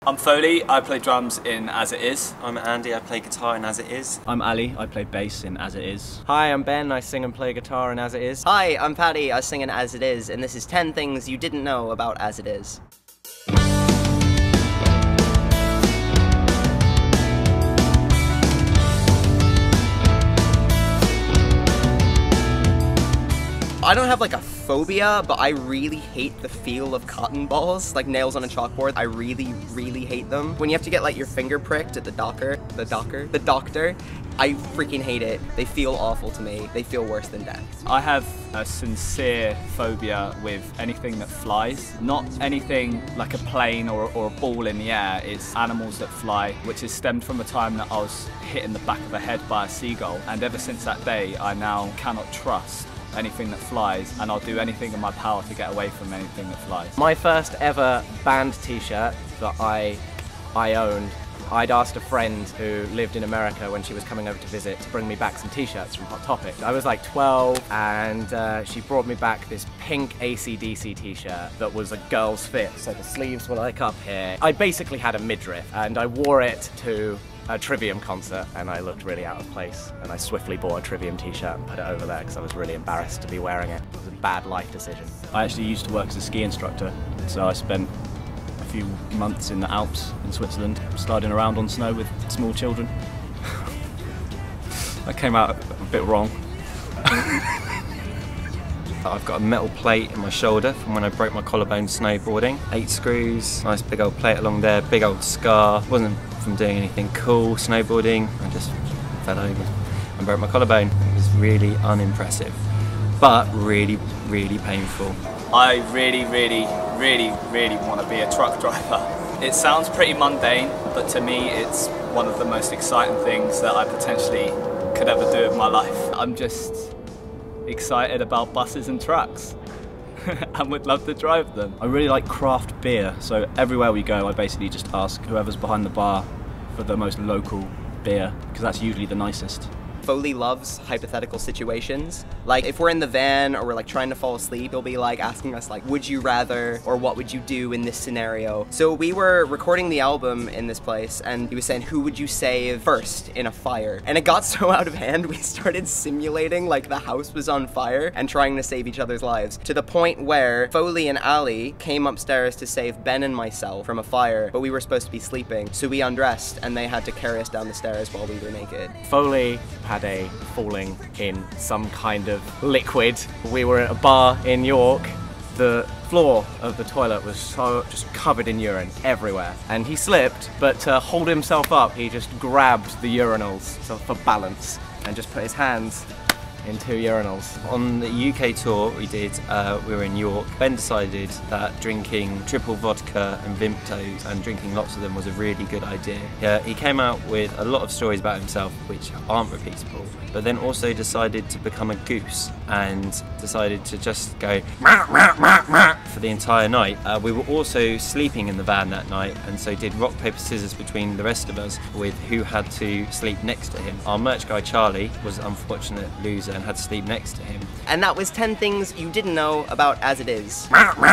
I'm Foley, I play drums in As It Is. I'm Andy, I play guitar in As It Is. I'm Ali, I play bass in As It Is. Hi, I'm Ben, I sing and play guitar in As It Is. Hi, I'm Patty, I sing in As It Is, and this is 10 things you didn't know about As It Is. I don't have like a phobia, but I really hate the feel of cotton balls, like nails on a chalkboard. I really, really hate them. When you have to get like your finger pricked at the doctor, I freaking hate it. They feel awful to me. They feel worse than death. I have a sincere phobia with anything that flies. Not anything like a plane or a ball in the air. It's animals that fly, which has stemmed from a time that I was hit in the back of the head by a seagull. And ever since that day, I now cannot trust anything that flies, and I'll do anything in my power to get away from anything that flies. My first ever band t-shirt that I owned, I'd asked a friend who lived in America when she was coming over to visit to bring me back some t-shirts from Hot Topic. I was like 12 and she brought me back this pink AC/DC t-shirt that was a girl's fit, so the sleeves were like up here. I basically had a midriff and I wore it to a Trivium concert and I looked really out of place, and I swiftly bought a Trivium t-shirt and put it over there because I was really embarrassed to be wearing it. It was a bad life decision. I actually used to work as a ski instructor, so I spent a few months in the Alps in Switzerland sliding around on snow with small children. I came out a bit wrong. I've got a metal plate in my shoulder from when I broke my collarbone snowboarding. 8 screws, nice big old plate along there, big old scar. Wasn't from doing anything cool snowboarding, I just fell over and broke my collarbone. It was really unimpressive, but really, really painful. I really want to be a truck driver. It sounds pretty mundane, but to me it's one of the most exciting things that I potentially could ever do in my life. I'm just excited about buses and trucks and would love to drive them. I really like craft beer, so everywhere we go I basically just ask whoever's behind the bar for the most local beer, because that's usually the nicest. Foley loves hypothetical situations. Like if we're in the van or we're like trying to fall asleep, he'll be like asking us like, would you rather, or what would you do in this scenario? So we were recording the album in this place and he was saying, who would you save first in a fire? And it got so out of hand, we started simulating like the house was on fire and trying to save each other's lives, to the point where Foley and Ali came upstairs to save Ben and myself from a fire, but we were supposed to be sleeping. So we undressed and they had to carry us down the stairs while we were naked. Foley had a falling in some kind of liquid. We were at a bar in York. The floor of the toilet was so just covered in urine everywhere, and he slipped, but to hold himself up he just grabbed the urinals for balance and just put his hands in 2 urinals. On the UK tour we were in York. Ben decided that drinking triple vodka and Vimtos and drinking lots of them was a really good idea. He came out with a lot of stories about himself which aren't repeatable, but then also decided to become a goose and decided to just go for the entire night. We were also sleeping in the van that night, and so did rock, paper, scissors between the rest of us with who had to sleep next to him. Our merch guy Charlie was an unfortunate loser and had to sleep next to him. And that was 10 things you didn't know about As It Is. Look how